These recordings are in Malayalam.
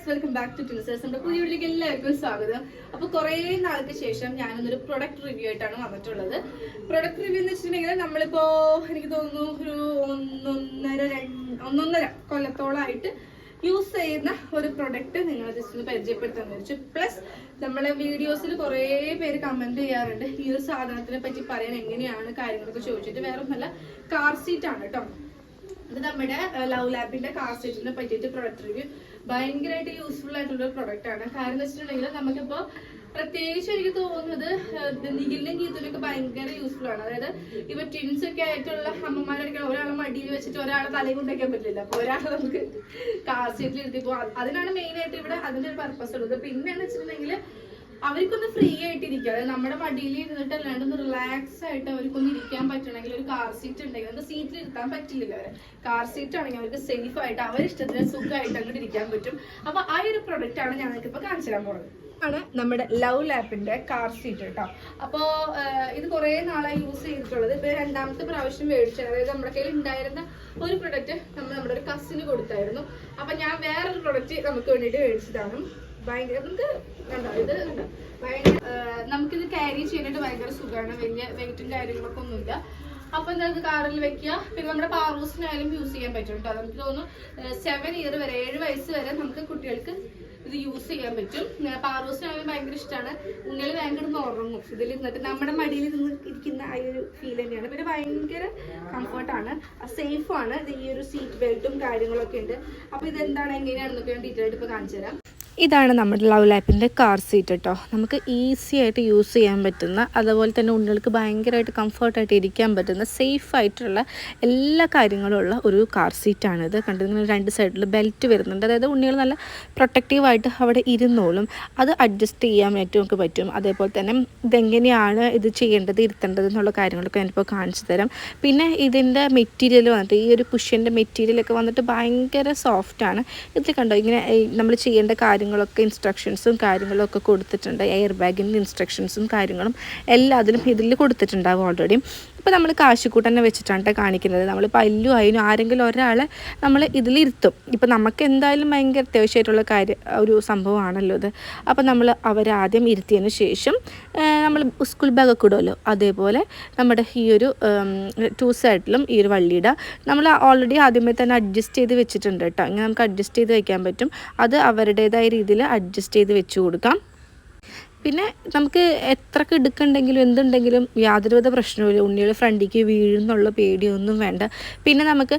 Welcome back to ടിൻസേഴ്സ്. നമ്മുടെ പുതിയ വീട്ടിലേക്ക് എല്ലാവർക്കും സ്വാഗതം. അപ്പോൾ കുറേ നാൾക്ക് ശേഷം ഞാനൊരു പ്രൊഡക്റ്റ് റിവ്യൂ ആയിട്ടാണ് വന്നിട്ടുള്ളത്. പ്രൊഡക്റ്റ് റിവ്യൂ എന്ന് വെച്ചിട്ടുണ്ടെങ്കിൽ നമ്മളിപ്പോ എനിക്ക് തോന്നുന്നു ഒരു ഒന്നൊന്നര കൊല്ലത്തോളമായിട്ട് യൂസ് ചെയ്യുന്ന ഒരു പ്രൊഡക്റ്റ് നിങ്ങളെ ജസ്റ്റ് ഒന്ന് പരിചയപ്പെടുത്താൻ വെച്ചു. പ്ലസ് നമ്മളെ വീഡിയോസിൽ കുറേ പേര് കമന്റ് ചെയ്യാറുണ്ട് ഈ ഒരു സാധനത്തിനെ പറ്റി പറയാൻ എങ്ങനെയാണ് കാര്യങ്ങളൊക്കെ ചോദിച്ചിട്ട്. വേറെ ഒന്നല്ല, കാർ സീറ്റ് ആണ് കേട്ടോ. ഇത് നമ്മുടെ ലവ് ലാപ്പിന്റെ കാർ സീറ്റിനെ പറ്റിയിട്ട് പ്രൊഡക്റ്റ് റിവ്യൂ ഭയങ്കരമായിട്ട് യൂസ്ഫുൾ ആയിട്ടുള്ള പ്രൊഡക്റ്റ് ആണ്. കാരണം എന്ന് വെച്ചിട്ടുണ്ടെങ്കിൽ നമുക്കിപ്പോ പ്രത്യേകിച്ച് എനിക്ക് തോന്നുന്നത് നിഖിലിനും ഗീതയിലൊക്കെ ഭയങ്കര യൂസ്ഫുൾ ആണ്. അതായത് ഇപ്പൊ ട്വിൻസ് ഒക്കെ ആയിട്ടുള്ള അമ്മമാരൊക്കെ ഒരാളെ മടിയിൽ വെച്ചിട്ട് ഒരാളെ തലയിൽ കൊണ്ടുവയ്ക്കാൻ പറ്റില്ല. അപ്പൊ ഒരാളെ നമുക്ക് കാർ സീറ്റിൽ ഇരുത്തി പോകാം. അതിനാണ് മെയിൻ ആയിട്ട് ഇവിടെ അതിന്റെ ഒരു പർപ്പസ് ഉള്ളത്. പിന്നെന്ന് വെച്ചിട്ടുണ്ടെങ്കിൽ അവർക്കൊന്ന് ഫ്രീ ആയിട്ടിരിക്കുക, അതായത് നമ്മുടെ മടിയിൽ ഇരുന്നിട്ട് അല്ലാണ്ട് ഒന്ന് റിലാക്സ് ആയിട്ട് അവർക്കൊന്ന് ഇരിക്കാൻ പറ്റണമെങ്കിൽ ഒരു കാർ സീറ്റ് ഉണ്ടെങ്കിൽ നമുക്ക് സീറ്റിൽ ഇരുത്താൻ പറ്റില്ലല്ലോ. അവരെ കാർ സീറ്റ് ആണെങ്കിൽ അവർക്ക് സേഫ് ആയിട്ട് അവരിഷ്ടത്തിന് സുഖമായിട്ട് അങ്ങോട്ട് ഇരിക്കാൻ പറ്റും. അപ്പൊ ആ ഒരു പ്രൊഡക്റ്റ് ആണ് ഞങ്ങൾക്ക് ഇപ്പൊ കാണിച്ചു തരാൻ പോകുന്നത്. ആണ് നമ്മുടെ ലവ് ലാപ്പിന്റെ കാർ സീറ്റ് കേട്ടോ. അപ്പോ ഇത് കുറെ നാളായി യൂസ് ചെയ്തിട്ടുള്ളത്. ഇപ്പൊ രണ്ടാമത്തെ പ്രാവശ്യം മേടിച്ചത്. അതായത് നമ്മുടെ കയ്യിൽ ഉണ്ടായിരുന്ന ഒരു പ്രൊഡക്റ്റ് നമ്മുടെ ഒരു കസിന് കൊടുത്തായിരുന്നു. അപ്പൊ ഞാൻ വേറൊരു പ്രൊഡക്റ്റ് നമുക്ക് വേണ്ടിയിട്ട് മേടിച്ചതാണ്. ഭയങ്കര നമുക്ക് കണ്ടോ, ഇത് കണ്ടോ, ഭയങ്കര നമുക്കിത് ക്യാരി ചെയ്യാനായിട്ട് ഭയങ്കര സുഖമാണ്. വലിയ വെയിറ്റും കാര്യങ്ങളൊക്കെ ഒന്നുമില്ല. അപ്പൊ എന്താ കാറിൽ വെക്കുക. പിന്നെ നമ്മുടെ പാറൂസിനായാലും യൂസ് ചെയ്യാൻ പറ്റും കേട്ടോ. നമുക്ക് തോന്നുന്നു 7 ഇയർ വരെ 7 വയസ്സ് വരെ നമുക്ക് കുട്ടികൾക്ക് ഇത് യൂസ് ചെയ്യാൻ പറ്റും. പാറൂസിനായാലും ഭയങ്കര ഇഷ്ടമാണ്. ഉണ്ണികൾ ഭയങ്കര ഉറങ്ങും ഇതിൽ ഇരുന്നിട്ട്. നമ്മുടെ മടിയിൽ നിന്ന് ഇരിക്കുന്ന ആ ഒരു ഫീൽ തന്നെയാണ്. പിന്നെ ഭയങ്കര കംഫർട്ടാണ്, സേഫാണ്. ഈ ഒരു സീറ്റ് ബെൽറ്റും കാര്യങ്ങളൊക്കെ ഉണ്ട്. അപ്പൊ ഇതെന്താണ് എങ്ങനെയാണെന്നൊക്കെ ഞാൻ ഡീറ്റെയിൽ ആയിട്ട് ഇപ്പൊ കാണിച്ചു തരാം. ഇതാണ് നമ്മുടെ ലവ് ലാപ്പിൻ്റെ കാർ സീറ്റ് കേട്ടോ. നമുക്ക് ഈസി ആയിട്ട് യൂസ് ചെയ്യാൻ പറ്റുന്ന, അതുപോലെ തന്നെ ഉണ്ണികൾക്ക് ഭയങ്കരമായിട്ട് കംഫർട്ടായിട്ട് ഇരിക്കാൻ പറ്റുന്ന, സേഫ് ആയിട്ടുള്ള എല്ലാ കാര്യങ്ങളും ഉള്ള ഒരു കാർ സീറ്റാണിത്. കണ്ടിങ്ങനെ 2 സൈഡിൽ ബെൽറ്റ് വരുന്നുണ്ട്. അതായത് ഉണ്ണികൾ നല്ല പ്രൊട്ടക്റ്റീവായിട്ട് അവിടെ ഇരുന്നോളും. അത് അഡ്ജസ്റ്റ് ചെയ്യാൻ നമുക്ക് പറ്റും. അതേപോലെ തന്നെ ഇതെങ്ങനെയാണ് ഇത് ചെയ്യേണ്ടത്, ഇരുത്തേണ്ടത് എന്നുള്ള കാര്യങ്ങളൊക്കെ ഞാനിപ്പോൾ കാണിച്ചു തരാം. പിന്നെ ഇതിൻ്റെ മെറ്റീരിയൽ വന്നിട്ട് ഈ ഒരു കുഷ്യൻ്റെ മെറ്റീരിയലൊക്കെ വന്നിട്ട് ഭയങ്കര സോഫ്റ്റാണ്. ഇതിൽ കണ്ടോ ഇങ്ങനെ നമ്മൾ ചെയ്യേണ്ട കാര്യങ്ങളൊക്കെ ഇൻസ്ട്രക്ഷൻസും കാര്യങ്ങളൊക്കെ കൊടുത്തിട്ടുണ്ട്. എയർ ബാഗിൻ്റെ ഇൻസ്ട്രക്ഷൻസും കാര്യങ്ങളും എല്ലാത്തിലും ഇതിൽ കൊടുത്തിട്ടുണ്ടാവും ഓൾറെഡി. ഇപ്പോൾ നമ്മൾ കാശിക്കൂട്ട് തന്നെ വെച്ചിട്ടാണ് കാണിക്കുന്നത്. നമ്മൾ പല്ലു അതിനും ആരെങ്കിലും ഒരാളെ നമ്മൾ ഇതിലിരുത്തും. ഇപ്പോൾ നമുക്ക് എന്തായാലും ഭയങ്കര അത്യാവശ്യമായിട്ടുള്ള ഒരു സംഭവമാണല്ലോ ഇത്. അപ്പോൾ നമ്മൾ അവരാദ്യം ഇരുത്തിയതിന് ശേഷം നമ്മൾ സ്കൂൾ ബാഗൊക്കെ ഇടുമല്ലോ, അതേപോലെ നമ്മുടെ ഈ ഒരു 2 സൈഡിലും ഈ ഒരു വള്ളിയിടുക. നമ്മൾ ഓൾറെഡി ആദ്യമേ തന്നെ അഡ്ജസ്റ്റ് ചെയ്ത് വെച്ചിട്ടുണ്ട് കേട്ടോ. ഇങ്ങനെ നമുക്ക് അഡ്ജസ്റ്റ് ചെയ്ത് വയ്ക്കാൻ പറ്റും. അത് അവരുടേതായ രീതിയിൽ അഡ്ജസ്റ്റ് ചെയ്ത് വെച്ച് കൊടുക്കാം. പിന്നെ നമുക്ക് എത്രക്ക് എടുക്കുന്നുണ്ടെങ്കിലും എന്തുണ്ടെങ്കിലും യാതൊരുവിധ പ്രശ്നവുമില്ല. ഉണ്ണികൾ ഫ്രണ്ടിലേക്ക് വീഴുന്നുള്ള പേടിയൊന്നും വേണ്ട. പിന്നെ നമുക്ക്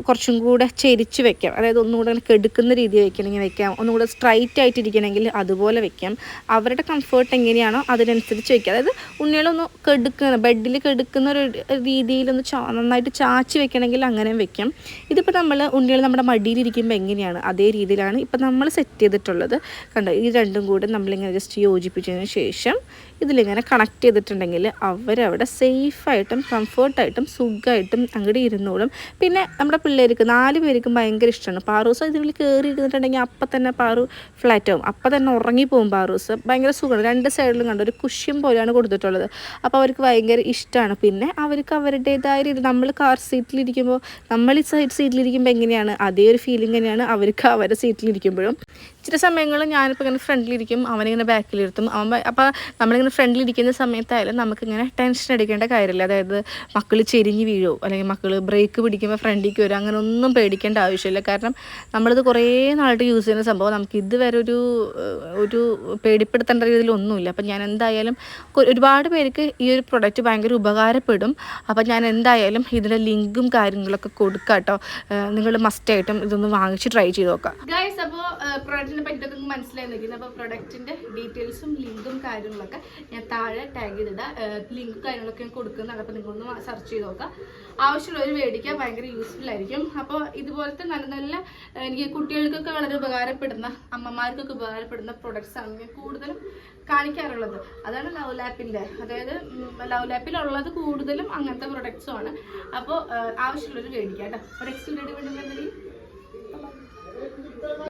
കുറച്ചും കൂടെ ചെരിച്ച് വെക്കാം. അതായത് ഒന്നുകൂടെ കെടുക്കുന്ന രീതിയിൽ വെക്കണമെങ്കിൽ വെക്കാം, ഒന്നുകൂടെ സ്ട്രൈറ്റ് ആയിട്ടിരിക്കണമെങ്കിൽ അതുപോലെ വെക്കാം. അവരുടെ കംഫേർട്ട് എങ്ങനെയാണോ അതിനനുസരിച്ച് വെക്കാം. അതായത് ഉണ്ണികളൊന്ന് ബെഡിൽ കെടുക്കുന്ന ഒരു രീതിയിലൊന്ന് നന്നായിട്ട് ചാച്ച് വെക്കണമെങ്കിൽ അങ്ങനെ വെക്കാം. ഇതിപ്പോൾ നമ്മൾ ഉണ്ണികൾ നമ്മുടെ മടിയിലിരിക്കുമ്പോൾ എങ്ങനെയാണ് അതേ രീതിയിലാണ് ഇപ്പം നമ്മൾ സെറ്റ് ചെയ്തിട്ടുള്ളത്. കണ്ടോ, ഈ രണ്ടും കൂടെ നമ്മളിങ്ങനെ ജസ്റ്റ് യോജിപ്പിച്ചതിന് ശേഷം ഇതിലിങ്ങനെ കണക്ട് ചെയ്തിട്ടുണ്ടെങ്കിൽ അവരവിടെ സേഫായിട്ടും കംഫർട്ടായിട്ടും സുഖമായിട്ടും അങ്ങോട്ട് ഇരുന്നോളും. പിന്നെ നമ്മുടെ പിള്ളേർക്ക് 4 പേർക്കും ഭയങ്കര ഇഷ്ടമാണ്. പാറൂസ് ഇതിൽ കയറി ഇരുന്നിട്ടുണ്ടെങ്കിൽ അപ്പം തന്നെ പാറു ഫ്ലാറ്റ് ആവും, അപ്പം തന്നെ ഉറങ്ങിപ്പോകും. പാറൂസ് ഭയങ്കര സുഖമാണ്. 2 സൈഡിലും കണ്ട ഒരു കുഷ്യൻ പോലെയാണ് കൊടുത്തിട്ടുള്ളത്. അപ്പോൾ അവർക്ക് ഭയങ്കര ഇഷ്ടമാണ്. പിന്നെ അവർക്ക് അവരുടേതായ രീതി നമ്മൾ കാർ സീറ്റിലിരിക്കുമ്പോൾ, നമ്മൾ ഈ സീറ്റിലിരിക്കുമ്പോൾ എങ്ങനെയാണ് അതേ ഒരു ഫീലിംഗ് തന്നെയാണ് അവർക്ക് അവരുടെ സീറ്റിലിരിക്കുമ്പോഴും. ചില സമയങ്ങളിൽ ഞാനിപ്പോൾ ഇങ്ങനെ ഫ്രണ്ടിലിരിക്കും, അവനിങ്ങനെ ബാക്കിലിരുത്തും. അപ്പോൾ നമ്മളിങ്ങനെ ഫ്രണ്ടിലിരിക്കുന്ന സമയത്തായാലും നമുക്കിങ്ങനെ ടെൻഷൻ അടിക്കേണ്ട കാര്യമില്ല. അതായത് മക്കൾ ചെരിഞ്ഞ് വീഴുമോ, അല്ലെങ്കിൽ മക്കൾ ബ്രേക്ക് പിടിക്കുമ്പോൾ ഫ്രണ്ടിലേക്ക് വരും, അങ്ങനെ ഒന്നും പേടിക്കേണ്ട ആവശ്യമില്ല. കാരണം നമ്മളിത് കുറേ നാളായിട്ട് യൂസ് ചെയ്യുന്ന സംഭവം നമുക്ക് ഇതുവരെ ഒരു പേടിപ്പെടുത്തേണ്ട രീതിയിലൊന്നുമില്ല. അപ്പം ഞാൻ എന്തായാലും ഒരുപാട് പേർക്ക് ഈ ഒരു പ്രൊഡക്റ്റ് ഭയങ്കര ഉപകാരപ്പെടും. അപ്പം ഞാൻ എന്തായാലും ഇതിൻ്റെ ലിങ്കും കാര്യങ്ങളൊക്കെ കൊടുക്കാം കേട്ടോ. നിങ്ങൾ മസ്റ്റായിട്ടും ഇതൊന്ന് വാങ്ങിച്ച് ട്രൈ ചെയ്ത് നോക്കാം ഗൈസ്. അപ്പോൾ പ്രൊഡക്റ്റിനെ പറ്റിയിട്ടൊക്കെ മനസ്സിലായി നിൽക്കുന്നത്. അപ്പോൾ പ്രൊഡക്റ്റിൻ്റെ ഡീറ്റെയിൽസും ലിങ്കും കാര്യങ്ങളൊക്കെ ഞാൻ താഴെ ടാഗ് ചെയ്തിടാം. ലിങ്ക് കാര്യങ്ങളൊക്കെ ഞാൻ കൊടുക്കുന്നതാണ്. അപ്പോൾ നിങ്ങളൊന്ന് സെർച്ച് ചെയ്ത് നോക്കാം. ആവശ്യമുള്ളവർ മേടിക്കാൻ ഭയങ്കര യൂസ്ഫുൾ ആയിരിക്കും. അപ്പോൾ ഇതുപോലത്തെ നല്ല നല്ല എനിക്ക് കുട്ടികൾക്കൊക്കെ വളരെ ഉപകാരപ്പെടുന്ന, അമ്മമാർക്കൊക്കെ ഉപകാരപ്പെടുന്ന പ്രൊഡക്ട്സ് ആണ് ഞാൻ കൂടുതലും കാണിക്കാറുള്ളത്. അതാണ് ലവ് ലാപ്പിൻ്റെ. അതായത് ലവ് ലാപ്പിലുള്ളത് കൂടുതലും അങ്ങനത്തെ പ്രൊഡക്ട്സും ആണ്. അപ്പോൾ ആവശ്യമുള്ളവർ മേടിക്കാം കേട്ടോ. നെക്സ്റ്റ് വീഡിയോ വേണ്ടി